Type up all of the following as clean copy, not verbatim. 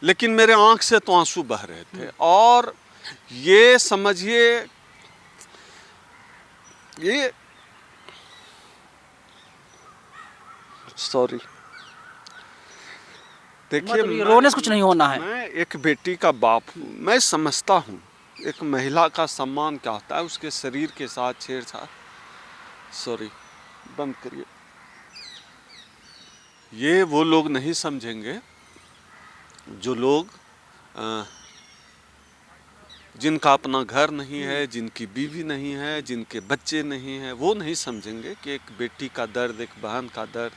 लेकिन मेरे आंख से तो आंसू बह रहे थे। और ये समझिए, ये सॉरी, देखिए रोने से कुछ नहीं होना है। मैं एक बेटी का बाप हूँ, मैं समझता हूँ एक महिला का सम्मान क्या होता है, उसके शरीर के साथ छेड़छाड़। सॉरी, बंद करिए। ये वो लोग नहीं समझेंगे जो लोग जिनका अपना घर नहीं है, जिनकी बीवी नहीं है, जिनके बच्चे नहीं हैं, वो नहीं समझेंगे कि एक बेटी का दर्द, एक बहन का दर्द,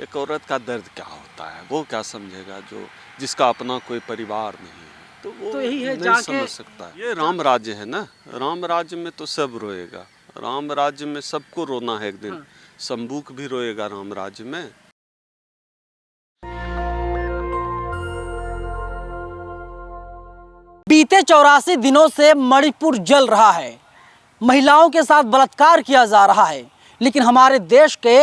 एक औरत का दर्द क्या होता है। वो क्या समझेगा जो जिसका अपना कोई परिवार नहीं है, तो वो तो यही है, नहीं समझ सकता है। ये राम राज्य है ना, राम राज्य में तो सब रोएगा, राम राज्य में सबको रोना है एक दिन। शंबुक भी रोएगा राम राज्य में। बीते 84 दिनों से मणिपुर जल रहा है, महिलाओं के साथ बलात्कार किया जा रहा है, लेकिन हमारे देश के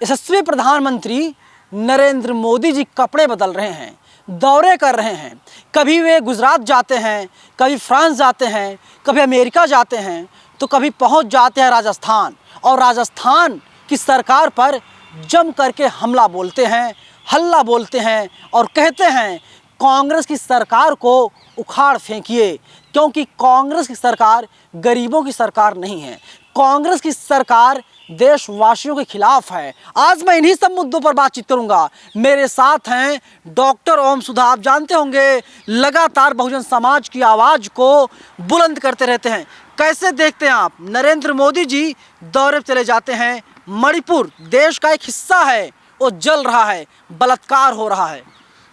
यशस्वी प्रधानमंत्री नरेंद्र मोदी जी कपड़े बदल रहे हैं, दौरे कर रहे हैं। कभी वे गुजरात जाते हैं, कभी फ्रांस जाते हैं, कभी अमेरिका जाते हैं, तो कभी पहुंच जाते हैं राजस्थान, और राजस्थान की सरकार पर जम करके हमला बोलते हैं, हल्ला बोलते हैं और कहते हैं कांग्रेस की सरकार को उखाड़ फेंकिए, क्योंकि कांग्रेस की सरकार गरीबों की सरकार नहीं है, कांग्रेस की सरकार देशवासियों के खिलाफ है। आज मैं इन्हीं सब मुद्दों पर बातचीत करूंगा। मेरे साथ हैं डॉक्टर ओम सुधा। आप जानते होंगे लगातार बहुजन समाज की आवाज़ को बुलंद करते रहते हैं। कैसे देखते हैं आप, नरेंद्र मोदी जी दौरे पर चले जाते हैं, मणिपुर देश का एक हिस्सा है, वो जल रहा है, बलात्कार हो रहा है।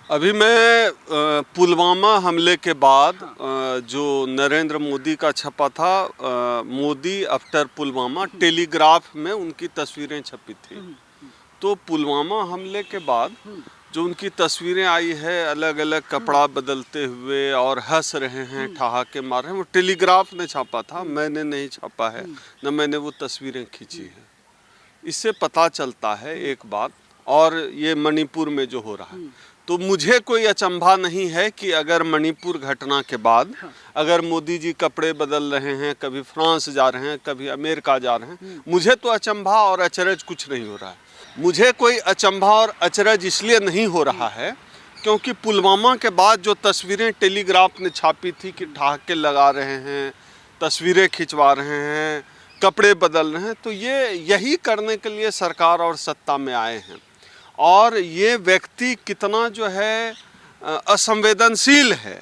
अभी मैं पुलवामा हमले के बाद जो नरेंद्र मोदी का छपा था, मोदी आफ्टर पुलवामा, टेलीग्राफ में उनकी तस्वीरें छपी थी। तो पुलवामा हमले के बाद जो उनकी तस्वीरें आई है अलग अलग कपड़ा बदलते हुए और हंस रहे हैं, ठहाके मार रहे हैं, वो टेलीग्राफ ने छापा था, मैंने नहीं छापा है, न मैंने वो तस्वीरें खींची है। इससे पता चलता है एक बात, और ये मणिपुर में जो हो रहा है, तो मुझे कोई अचंभा नहीं है कि अगर मणिपुर घटना के बाद अगर मोदी जी कपड़े बदल रहे हैं, कभी फ्रांस जा रहे हैं, कभी अमेरिका जा रहे हैं, मुझे तो अचंभा और अचरज कुछ नहीं हो रहा है। मुझे कोई अचंभा और अचरज इसलिए नहीं हो रहा है क्योंकि पुलवामा के बाद जो तस्वीरें टेलीग्राफ ने छापी थी कि ठहाके लगा रहे हैं, तस्वीरें खिंचवा रहे हैं, कपड़े बदल रहे हैं, तो ये यही करने के लिए सरकार और सत्ता में आए हैं। और ये व्यक्ति कितना जो है असंवेदनशील है,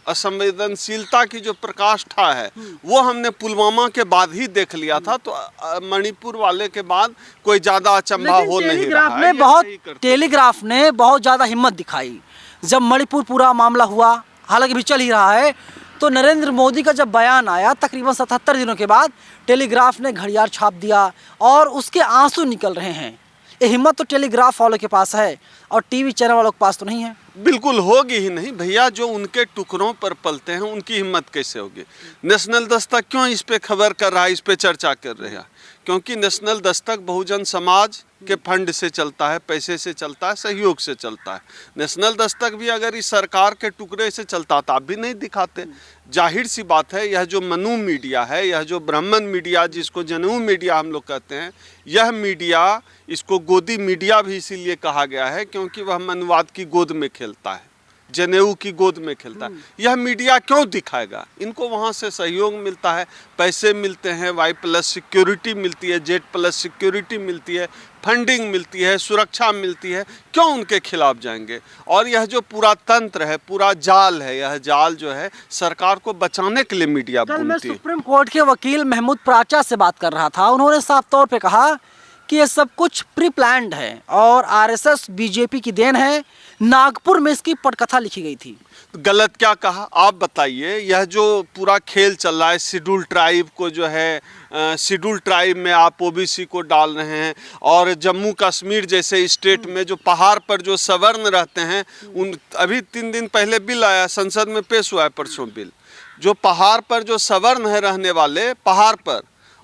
असंवेदनशीलता की जो प्रकाष्ठा है वो हमने पुलवामा के बाद ही देख लिया था। तो मणिपुर वाले के बाद कोई ज़्यादा अचंभा हो नहीं रहा है। टेलीग्राफ ने बहुत ज़्यादा हिम्मत दिखाई जब मणिपुर पूरा मामला हुआ, हालांकि भी चल ही रहा है। तो नरेंद्र मोदी का जब बयान आया तकरीबन 77 दिनों के बाद, टेलीग्राफ ने घड़ियाल छाप दिया और उसके आंसू निकल रहे हैं। ये हिम्मत तो टेलीग्राफ वालों के पास है और टीवी चैनल वालों के पास तो नहीं है। बिल्कुल होगी ही नहीं भैया, जो उनके टुकड़ों पर पलते हैं उनकी हिम्मत कैसे होगी। नेशनल दस्तक क्यों इस पे खबर कर रहा है, इस पे चर्चा कर रहा है? क्योंकि नेशनल दस्तक बहुजन समाज के फंड से चलता है, पैसे से चलता है, सहयोग से चलता है। नेशनल दस्तक भी अगर इस सरकार के टुकड़े से चलता तो आप भी नहीं दिखाते। जाहिर सी बात है, यह जो मनु मीडिया है, यह जो ब्राह्मण मीडिया जिसको जनेऊ मीडिया हम लोग कहते हैं, यह मीडिया, इसको गोदी मीडिया भी इसीलिए कहा गया है क्योंकि वह मनुवाद की गोद में खेलता है, जनेऊ की गोद में खेलता है। यह मीडिया क्यों दिखाएगा? इनको वहाँ से सहयोग मिलता है, पैसे मिलते हैं, Y+ सिक्योरिटी मिलती है, Z+ सिक्योरिटी मिलती है, फंडिंग मिलती है, सुरक्षा मिलती है, क्यों उनके खिलाफ जाएंगे? और यह जो पूरा तंत्र है, पूरा जाल है, यह जाल जो है सरकार को बचाने के लिए मीडिया बुनती है। मैं सुप्रीम कोर्ट के वकील महमूद प्राचा से बात कर रहा था, उन्होंने साफ तौर पे कहा कि ये सब कुछ प्री प्लान्ड है और RSS बीजेपी की देन है। नागपुर में इसकी पटकथा लिखी गई थी। गलत क्या कहा आप बताइए? यह जो पूरा खेल चल रहा है, शेड्यूल ट्राइब को जो है शेड्यूल ट्राइब में आप OBC को डाल रहे हैं, और जम्मू कश्मीर जैसे स्टेट में जो पहाड़ पर जो सवर्ण रहते हैं, उन अभी 3 दिन पहले बिल आया, संसद में पेश हुआ है परसों बिल, जो पहाड़ पर जो सवर्ण है रहने वाले, पहाड़ पर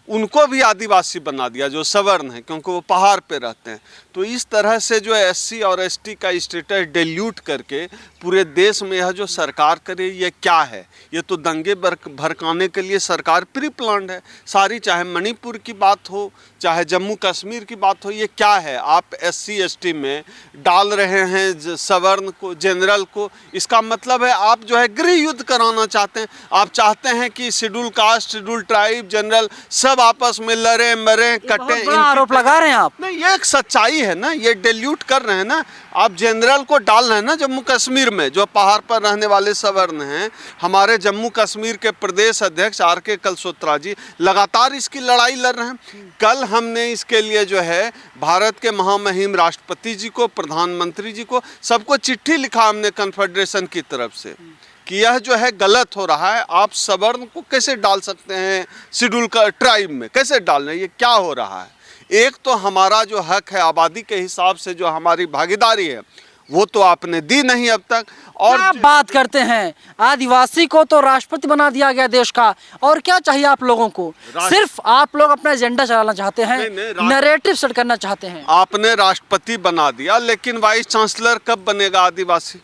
उनको भी आदिवासी बना दिया जो सवर्ण हैं, क्योंकि वो पहाड़ पे रहते हैं। तो इस तरह से जो एससी और एसटी का स्टेटस डिल्यूट करके पूरे देश में यह जो सरकार करे, ये क्या है? ये तो दंगे भड़काने के लिए सरकार प्री प्लान्ड है सारी, चाहे मणिपुर की बात हो चाहे जम्मू कश्मीर की बात हो। ये क्या है? आप एससी एसटी में डाल रहे हैं सवर्ण को, जनरल को। इसका मतलब है आप जो है गृह युद्ध कराना चाहते हैं। आप चाहते हैं कि schedule caste, schedule tribe, general सब आपस में लड़े मरे कटे। आरोप लगा रहे हैं आप? नहीं, ये एक सच्चाई है ना, ये डिल्यूट कर रहे हैं ना। आप जनरल को डाल रहे हैं ना जम्मू कश्मीर में, जो पहाड़ पर रहने वाले सवर्ण हैं। हमारे जम्मू कश्मीर के प्रदेश अध्यक्ष RK कलसोत्रा जी लगातार इसकी लड़ाई लड़ रहे हैं। कल हमने इसके लिए जो है भारत के महामहिम राष्ट्रपति जी को, प्रधानमंत्री जी को, सबको चिट्ठी लिखा हमने कन्फेडरेशन की तरफ से कि यह जो है गलत हो रहा है। आप सवर्ण को कैसे डाल सकते हैं शेड्यूल का ट्राइब में, कैसे डाल रहे हैं? ये क्या हो रहा है? एक तो हमारा जो हक है आबादी के हिसाब से, जो हमारी भागीदारी है, वो तो आपने दी नहीं अब तक। और आप बात करते हैं आदिवासी को तो राष्ट्रपति बना दिया गया देश का, और क्या चाहिए आप लोगों को? सिर्फ आप लोग अपना एजेंडा चलाना चाहते हैं, नैरेटिव सेट करना चाहते हैं। आपने राष्ट्रपति बना दिया, लेकिन वाइस चांसलर कब बनेगा आदिवासी?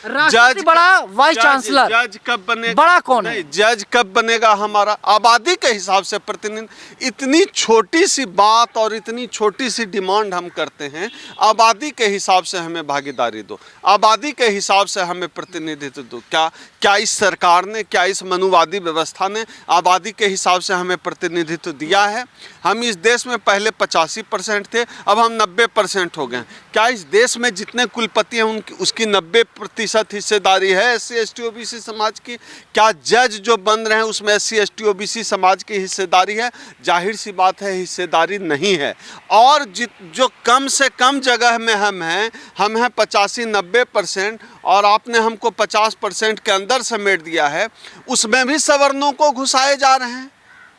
राष्ट्रपति बड़ा, वाइस चांसलर जज कब बनेगा? बड़ा कौन है? जज कब बनेगा? हमारा आबादी के हिसाब से प्रतिनिधि। इतनी छोटी सी बात और इतनी छोटी सी डिमांड हम करते हैं, आबादी के हिसाब से हमें भागीदारी दो, आबादी के हिसाब से हमें प्रतिनिधित्व दो। क्या इस सरकार ने, क्या इस मनुवादी व्यवस्था ने आबादी के हिसाब से हमें प्रतिनिधित्व दिया है? हम इस देश में पहले 85% थे, अब हम 90% हो गए। क्या इस देश में जितने कुलपति हैं उनकी उसकी 90% हिस्सेदारी है SC ST OBC समाज की? क्या जज जो बन रहे हैं उसमें SC ST OBC समाज की हिस्सेदारी है? जाहिर सी बात है हिस्सेदारी नहीं है। और जो कम से कम जगह में हम हैं 85-90%, और आपने हमको 50% के अंदर समेट दिया है, उसमें भी सवर्णों को घुसाए जा रहे हैं,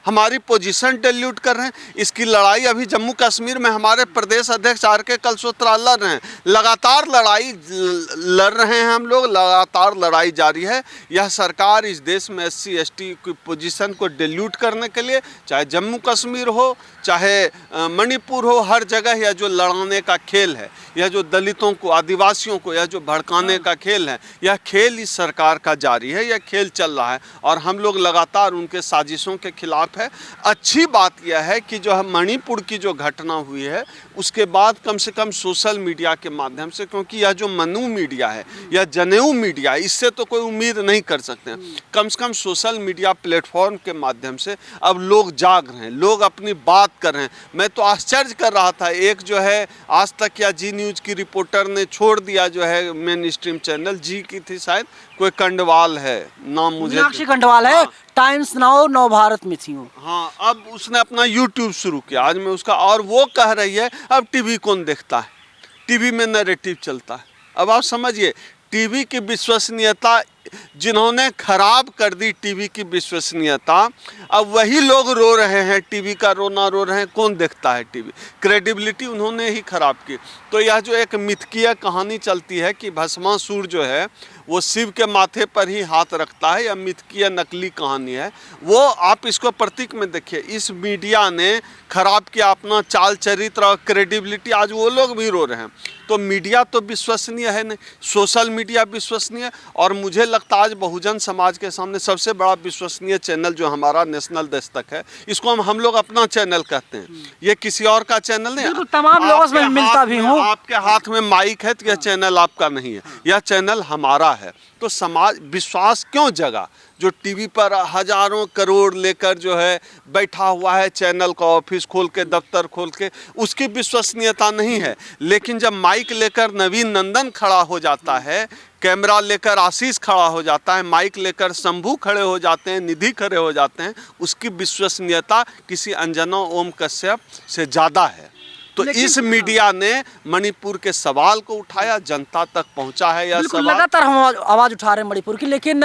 हमारी पोजीशन डिल्यूट कर रहे हैं। इसकी लड़ाई अभी जम्मू कश्मीर में हमारे प्रदेश अध्यक्ष RK कलसोत्रा लड़ रहे हैं। लगातार लड़ाई लड़ रहे हैं हम लोग, लगातार लड़ाई जारी है। यह सरकार इस देश में SC ST की पोजीशन को डिल्यूट करने के लिए, चाहे जम्मू कश्मीर हो चाहे मणिपुर हो, हर जगह यह जो लड़ाने का खेल है, यह जो दलितों को, आदिवासियों को यह जो भड़काने का खेल है, यह खेल इस सरकार का जारी है, यह खेल चल रहा है। और हम लोग लगातार उनके साजिशों के खिलाफ है। अच्छी बात यह है कि जो मणिपुर की जो घटना हुई है उसके बाद कम से कम सोशल मीडिया के माध्यम से, क्योंकि यह जो मनु मीडिया है, यह जनेऊ मीडिया, इससे तो कोई उम्मीद नहीं कर सकते हैं। कम से कम सोशल मीडिया प्लेटफॉर्म के माध्यम से अब लोग जाग रहे हैं, लोग अपनी बात कर रहे हैं। मैं तो आश्चर्य कर रहा था, एक जो है आज तक या जी न्यूज़ की रिपोर्टर ने छोड़ दिया, जो है मेन स्ट्रीम चैनल जी की थी शायद, कोई कंडवाल है नाम, मुझे मीनाक्षी कंडवाल है। हाँ। टाइम्स नाउ नव भारत में थी वो। हाँ, अब उसने अपना यूट्यूब शुरू किया आज मैं उसका, और वो कह रही है अब टीवी कौन देखता है, टीवी में नैरेटिव चलता है। अब आप समझिए टीवी की विश्वसनीयता, जिन्होंने खराब कर दी टीवी की विश्वसनीयता, अब वही लोग रो रहे हैं, टीवी का रोना रो रहे हैं। कौन देखता है टीवी? क्रेडिबिलिटी उन्होंने ही खराब की। तो यह जो एक मिथकीय कहानी चलती है कि भस्मासुर जो है वो शिव के माथे पर ही हाथ रखता है, यह मिथकीय नकली कहानी है। वो आप इसको प्रतीक में देखिए, इस मीडिया ने खराब किया अपना चाल चरित्र और क्रेडिबिलिटी, आज वो लोग भी रो रहे हैं। तो मीडिया तो विश्वसनीय है नहीं, सोशल मीडिया विश्वसनीय। और मुझे लगता है आज बहुजन समाज के सामने सबसे बड़ा विश्वसनीय चैनल जो हमारा नेशनल दस्तक है, इसको हम लोग अपना चैनल कहते हैं, ये किसी और का चैनल नहीं। तमाम लोगों से मिलता भी हूँ। आपके हाथ में माइक है तो यह चैनल आपका नहीं है, यह चैनल हमारा है। तो समाज विश्वास क्यों जगा? जो टीवी पर हजारों करोड़ लेकर जो है बैठा हुआ है, चैनल का ऑफिस खोल के, दफ्तर खोल के, उसकी विश्वसनीयता नहीं है। लेकिन जब माइक लेकर नवीन नंदन खड़ा हो जाता है, कैमरा लेकर आशीष खड़ा हो जाता है, माइक लेकर शंभू खड़े हो जाते हैं, निधि खड़े हो जाते हैं, उसकी विश्वसनीयता किसी अंजना ओम कश्यप से ज़्यादा है। तो इस मीडिया ने मणिपुर के सवाल को उठाया, जनता तक पहुंचा है यह सवाल। लगातार हम आवाज़ उठा रहे हैं मणिपुर की। लेकिन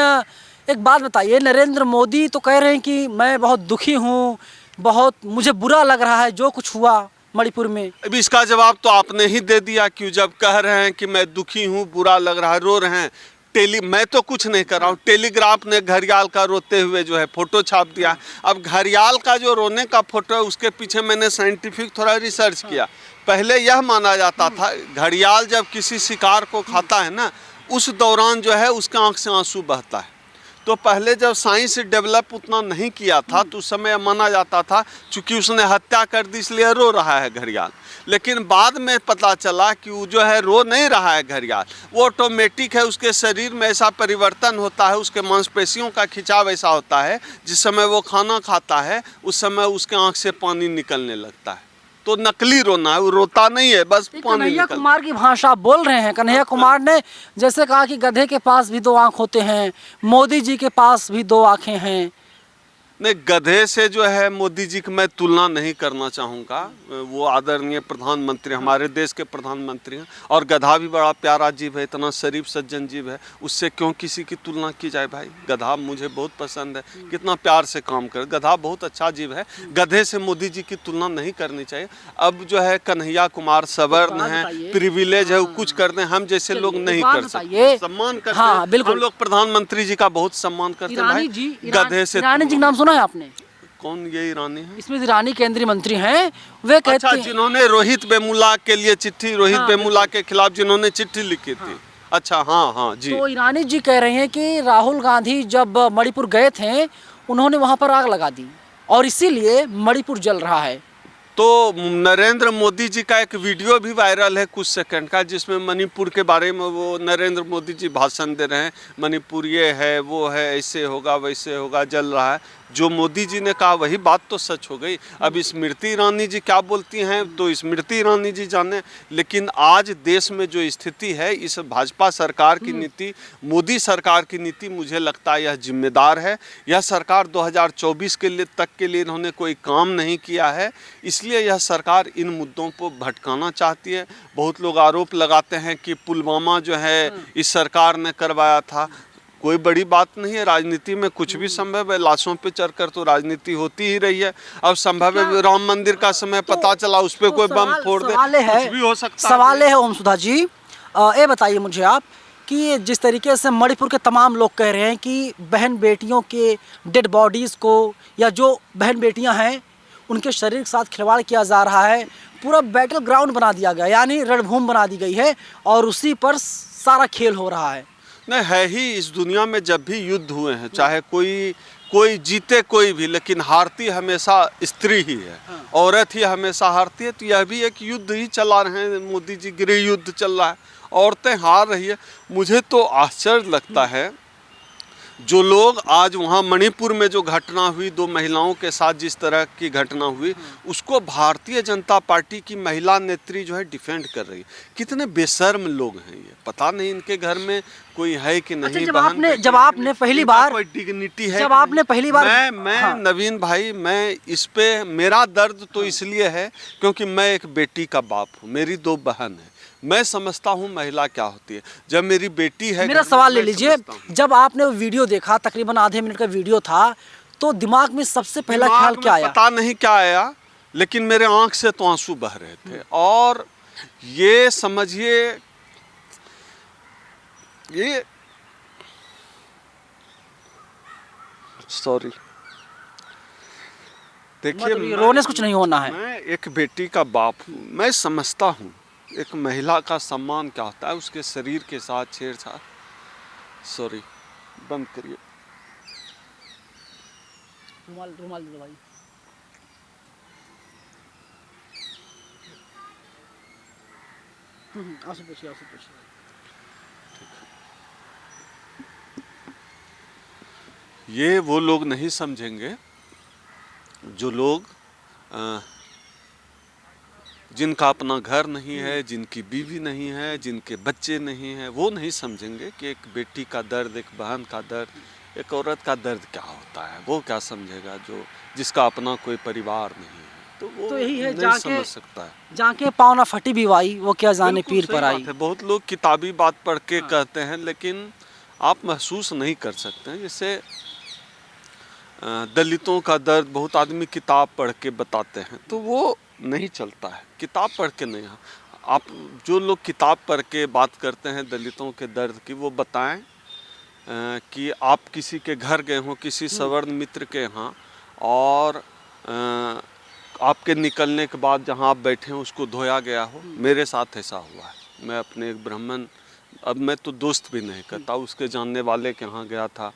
एक बात बताइए, नरेंद्र मोदी तो कह रहे हैं कि मैं बहुत दुखी हूँ, बहुत मुझे बुरा लग रहा है जो कुछ हुआ मणिपुर में। अभी इसका जवाब तो आपने ही दे दिया, क्यों जब कह रहे हैं कि मैं दुखी हूँ, बुरा लग रहा है, रो रहे हैं। मैं तो कुछ नहीं कर रहा हूँ, टेलीग्राफ ने घड़ियाल का रोते हुए जो है फोटो छाप दिया। अब घड़ियाल का जो रोने का फोटो है उसके पीछे मैंने साइंटिफिक थोड़ा रिसर्च किया। पहले यह माना जाता था घड़ियाल जब किसी शिकार को खाता है ना, उस दौरान जो है उसके आंख से आंसू बहता है। तो पहले जब साइंस डेवलप उतना नहीं किया था तो उस समय माना जाता था चूंकि उसने हत्या कर दी इसलिए रो रहा है घड़ियाल। लेकिन बाद में पता चला कि वो जो है रो नहीं रहा है घड़ियाल, वो ऑटोमेटिक है, उसके शरीर में ऐसा परिवर्तन होता है, उसके मांसपेशियों का खिंचाव ऐसा होता है, जिस समय वो खाना खाता है उस समय उसके आँख से पानी निकलने लगता है। तो नकली रोना है, वो रोता नहीं है, बस पानी कन्हैया निकल। कुमार की भाषा बोल रहे हैं। कन्हैया कुमार ने जैसे कहा कि गधे के पास भी दो आंख होते हैं, मोदी जी के पास भी दो आंखें हैं। नहीं, गधे से जो है मोदी जी की मैं तुलना नहीं करना चाहूँगा। वो आदरणीय प्रधानमंत्री, हमारे देश के प्रधानमंत्री हैं, और गधा भी बड़ा प्यारा जीव है, इतना शरीफ सज्जन जीव है, उससे क्यों किसी की तुलना की जाए भाई। गधा मुझे बहुत पसंद है, कितना प्यार से काम करे, गधा बहुत अच्छा जीव है। गधे से मोदी जी की तुलना नहीं करनी चाहिए। अब जो है कन्हैया कुमार सवर्ण है, प्रिविलेज है, वो कुछ करते हैं, हम जैसे लोग नहीं कर सकते। सम्मान करते हैं, हम लोग प्रधानमंत्री जी का बहुत सम्मान करते हैं भाई। गधे से ईरानी जी नाम सुना है आपने? कौन ये ईरानी है? इसमें ईरानी केंद्रीय मंत्री हैं, वे कहते अच्छा, हैं जिन्होंने रोहित वेमुला के लिए चिट्ठी, रोहित वेमुला के खिलाफ जिन्होंने चिट्ठी लिखी थी। अच्छा, हाँ हाँ जी। तो ईरानी जी कह रहे हैं कि राहुल गांधी जब मणिपुर गए थे उन्होंने वहां पर आग लगा दी और इसीलिए मणिपुर जल रहा है। तो नरेंद्र मोदी जी का एक वीडियो भी वायरल है कुछ सेकंड का, जिसमें मणिपुर के बारे में वो नरेंद्र मोदी जी भाषण दे रहे हैं। मणिपुर ये है, वो है, ऐसे होगा, वैसे होगा, जल रहा है। जो मोदी जी ने कहा वही बात तो सच हो गई। अब स्मृति ईरानी जी क्या बोलती हैं तो स्मृति ईरानी जी जाने, लेकिन आज देश में जो स्थिति है, इस भाजपा सरकार की नीति, मोदी सरकार की नीति, मुझे लगता है यह जिम्मेदार है। यह सरकार 2024 के लिए तक के लिए इन्होंने कोई काम नहीं किया है, इसलिए यह सरकार इन मुद्दों को भटकाना चाहती है। बहुत लोग आरोप लगाते हैं कि पुलवामा जो है इस सरकार ने करवाया था। कोई बड़ी बात नहीं है, राजनीति में कुछ भी संभव है, लाशों पे चढ़कर तो राजनीति होती ही रही है। अब संभव है राम मंदिर का समय पता चला उस पर कोई बम फोड़ दे, कुछ भी हो सकता है। सवाल है ओम सुधा जी, ये बताइए मुझे आप कि जिस तरीके से मणिपुर के तमाम लोग कह रहे हैं कि बहन बेटियों के डेड बॉडीज़ को, या जो बहन बेटियां हैं उनके शरीर के साथ खिलवाड़ किया जा रहा है, पूरा बैटल ग्राउंड बना दिया गया, यानी रणभूमि बना दी गई है और उसी पर सारा खेल हो रहा है। नहीं है ही, इस दुनिया में जब भी युद्ध हुए हैं, चाहे कोई जीते कोई भी, लेकिन हारती हमेशा स्त्री ही है, औरत ही हमेशा हारती है। तो यह भी एक युद्ध ही चला रहे हैं मोदी जी, गृह युद्ध चल रहा है, औरतें हार रही है। मुझे तो आश्चर्य लगता है जो लोग आज वहाँ मणिपुर में जो घटना हुई, 2 महिलाओं के साथ जिस तरह की घटना हुई, उसको भारतीय जनता पार्टी की महिला नेत्री जो है डिफेंड कर रही है। कितने बेशर्म लोग हैं ये, पता नहीं इनके घर में कोई है कि नहीं। अच्छा, जब आपने पहली बार कोई डिग्निटी है, जब आपने पहली बार मैं नवीन भाई, मैं इस पे मेरा दर्द तो इसलिए है क्योंकि मैं एक बेटी का बाप हूँ, मेरी 2 बहन है, मैं समझता हूँ महिला क्या होती है। जब मेरी बेटी है, मेरा सवाल ले लीजिए, जब आपने वो वीडियो देखा, तकरीबन आधे मिनट का वीडियो था, तो दिमाग में सबसे पहला ख्याल क्या आया? पता नहीं क्या आया, लेकिन मेरे आंख से तो आंसू बह रहे थे। और ये समझिए, ये सॉरी, देखिए रोने से कुछ नहीं होना है। मैं एक बेटी का बाप हूँ, मैं समझता हूँ एक महिला का सम्मान क्या होता है, उसके शरीर के साथ छेड़छाड़। सॉरी, बंद करिए। रुमाल दे दो भाई। आंसू पूछिए। ये वो लोग नहीं समझेंगे जो लोग जिनका अपना घर नहीं है, जिनकी बीवी नहीं है, जिनके बच्चे नहीं हैं, वो नहीं समझेंगे कि एक बेटी का दर्द, एक बहन का दर्द, एक औरत का दर्द क्या होता है। वो क्या समझेगा जो जिसका अपना कोई परिवार नहीं है। तो वो तो यही है, नहीं समझ सकता है। जाके पावना फटी भी वाई, वो क्या जाने पीर पर आई। बहुत लोग किताबी बात पढ़ के कहते हैं, लेकिन आप महसूस नहीं कर सकते हैं। जैसे दलितों का दर्द बहुत आदमी किताब पढ़ के बताते हैं, तो वो नहीं चलता है। किताब पढ़ के नहीं, आप जो लोग किताब पढ़ के बात करते हैं दलितों के दर्द की, वो बताएं कि आप किसी के घर गए हो, किसी सवर्ण मित्र के यहाँ, और आपके निकलने के बाद जहाँ आप बैठे हैं उसको धोया गया हो। मेरे साथ ऐसा हुआ है। मैं अपने एक ब्राह्मण, अब मैं तो दोस्त भी नहीं करता, उसके जानने वाले के यहाँ गया था,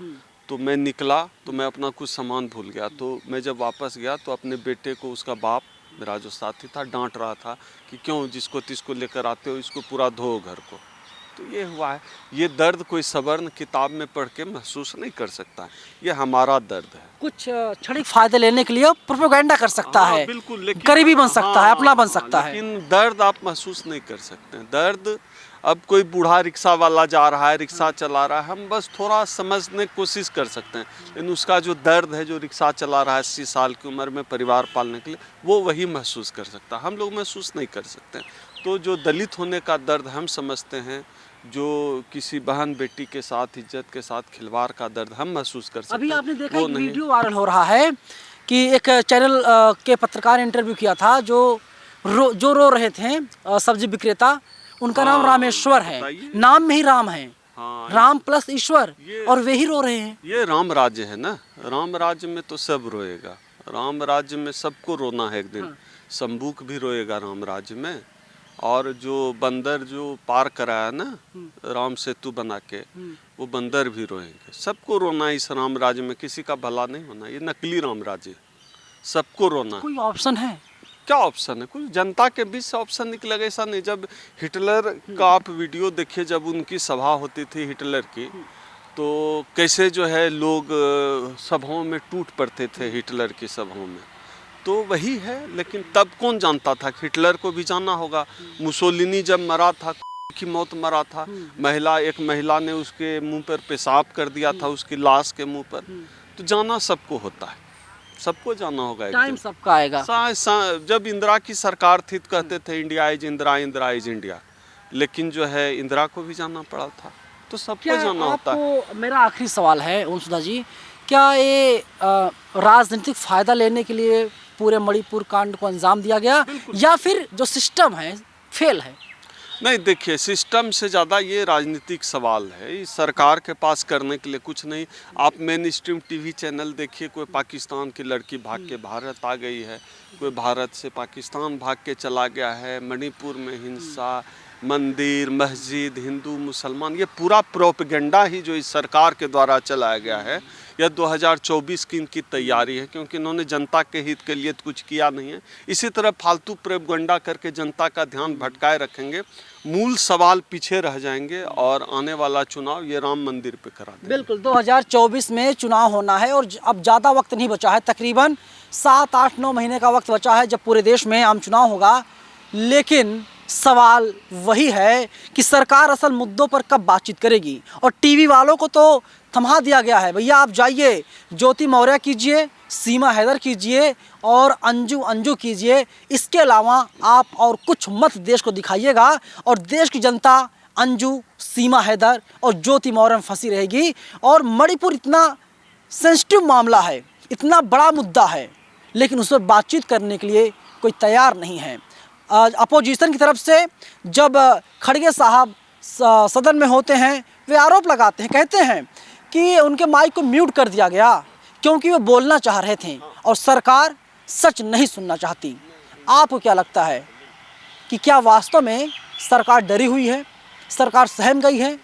तो मैं निकला तो मैं अपना कुछ सामान भूल गया। तो मैं जब वापस गया तो अपने बेटे को उसका बाप, मेरा जो साथी था, डांट रहा था कि क्यों जिसको तिसको लेकर आते हो, इसको पूरा धो घर को। तो ये हुआ है। ये दर्द कोई सवर्ण किताब में पढ़ के महसूस नहीं कर सकता है, ये हमारा दर्द है। कुछ क्षणिक फायदे लेने के लिए प्रोपेगेंडा कर सकता हाँ, है, बिल्कुल, लेकिन करीबी बन सकता है, अपना बन सकता है, लेकिन दर्द आप महसूस नहीं कर सकते हैं। दर्द, अब कोई बूढ़ा रिक्शा वाला जा रहा है, रिक्शा चला रहा है, हम बस थोड़ा समझने की कोशिश कर सकते हैं, लेकिन उसका जो दर्द है, जो रिक्शा चला रहा है 80 साल की उम्र में परिवार पालने के लिए, वो वही महसूस कर सकता है, हम लोग महसूस नहीं कर सकते। तो जो दलित होने का दर्द हम समझते हैं, जो किसी बहन बेटी के साथ, इज्जत के साथ खिलवाड़ का दर्द हम महसूस कर सकते हैं। अभी आपने देखा वो एक नहीं। वीडियो वायरल हो रहा है कि एक चैनल के पत्रकार इंटरव्यू किया था, जो रो रहे थे, सब्जी विक्रेता, उनका नाम हाँ, रामेश्वर है, बताइए। नाम में ही राम है, हाँ, राम प्लस ईश्वर, और वे ही रो रहे हैं। ये राम राज्य है ना, राम राज्य में तो सब रोएगा, राम राज्य में सबको रोना है एक दिन। शंभूक भी रोएगा राम राज्य में, और जो बंदर जो पार कराया ना राम सेतु बना के, वो बंदर भी रोएंगे। सबको रोना है इस राम राज्य में, किसी का भला नहीं होना। ये नकली राम राज्य है, सबको रोना। कोई ऑप्शन है? क्या ऑप्शन है? कुछ जनता के बीच से ऑप्शन निकलेगा ऐसा नहीं। जब हिटलर का आप वीडियो देखिए, जब उनकी सभा होती थी हिटलर की, तो कैसे जो है लोग सभाओं में टूट पड़ते थे हिटलर की सभाओं में, तो वही है। लेकिन तब कौन जानता था कि हिटलर को भी जानना होगा। मुसोलिनी जब मरा था, की मौत मरा था, एक महिला ने उसके मुंह पर पेशाब कर दिया था, उसकी लाश के मुंह पर। तो जाना सबको होता है, सबको जाना होगा। टाइम सबका आएगा। जब इंदिरा की सरकार थी तो कहते थे India is Indira, Indira is India, लेकिन जो है इंदिरा को भी जाना पड़ा था। तो सबको जाना होता है। मेरा आखिरी सवाल है ओमसुधा जी, क्या ये राजनीतिक फायदा लेने के लिए पूरे मणिपुर कांड को अंजाम दिया गया, या फिर जो सिस्टम है फेल है? नहीं, देखिए, सिस्टम से ज़्यादा ये राजनीतिक सवाल है। इस सरकार के पास करने के लिए कुछ नहीं। आप मेन स्ट्रीम टीवी चैनल देखिए, कोई पाकिस्तान की लड़की भाग के भारत आ गई है, कोई भारत से पाकिस्तान भाग के चला गया है, मणिपुर में हिंसा, मंदिर मस्जिद, हिंदू मुसलमान, ये पूरा प्रोपेगेंडा ही जो इस सरकार के द्वारा चलाया गया है। यह 2024 की इनकी तैयारी है, क्योंकि इन्होंने जनता के हित के लिए तो कुछ किया नहीं है। इसी तरह फालतू प्रोपेगेंडा करके जनता का ध्यान भटकाए रखेंगे, मूल सवाल पीछे रह जाएंगे, और आने वाला चुनाव ये राम मंदिर पे करा देंगे। बिल्कुल, 2024 में चुनाव होना है, और अब ज़्यादा वक्त नहीं बचा है, तकरीबन 7, 8, 9 महीने का वक्त बचा है जब पूरे देश में आम चुनाव होगा। लेकिन सवाल वही है कि सरकार असल मुद्दों पर कब बातचीत करेगी, और टीवी वालों को तो थमा दिया गया है। भैया आप जाइए, ज्योति मौर्य कीजिए, सीमा हैदर कीजिए, और अंजू कीजिए, इसके अलावा आप और कुछ मत देश को दिखाइएगा, और देश की जनता अंजू, सीमा हैदर और ज्योति मौर्य में फंसी रहेगी। और मणिपुर इतना सेंसिटिव मामला है, इतना बड़ा मुद्दा है, लेकिन उस पर बातचीत करने के लिए कोई तैयार नहीं है। अपोजिशन की तरफ से जब खड़गे साहब सदन में होते हैं, वे आरोप लगाते हैं, कहते हैं कि उनके माइक को म्यूट कर दिया गया क्योंकि वो बोलना चाह रहे थे, और सरकार सच नहीं सुनना चाहती। आपको क्या लगता है कि क्या वास्तव में सरकार डरी हुई है, सरकार सहम गई है,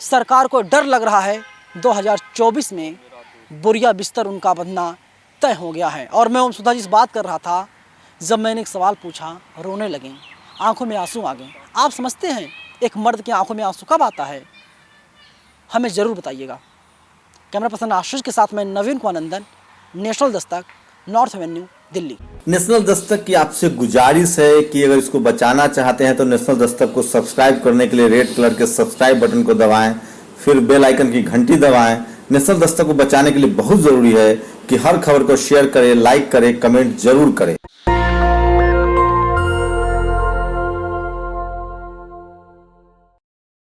सरकार को डर लग रहा है 2024 में बोरिया बिस्तर उनका बनना तय हो गया है? और मैं ओमसुधा जी से बात कर रहा था, जब मैंने एक सवाल पूछा, रोने लगे, आंखों में आंसू आ गए। आप समझते हैं एक मर्द की आंखों में आंसू कब आता है? हमें ज़रूर बताइएगा। कैमरा पर्सन आशीष के साथ मैं नवीन कुमार नंदन, national Dastak, north Avenue, Delhi. National Dastak की आपसे गुजारिश है कि अगर इसको बचाना चाहते हैं तो नेशनल दस्तक को सब्सक्राइब करने के लिए रेड कलर के सब्सक्राइब बटन को दबाएं, फिर बेल आइकन की घंटी दबाएं। नेशनल दस्तक को बचाने के लिए बहुत जरूरी है कि हर खबर को शेयर करें, लाइक करें, कमेंट जरूर करें।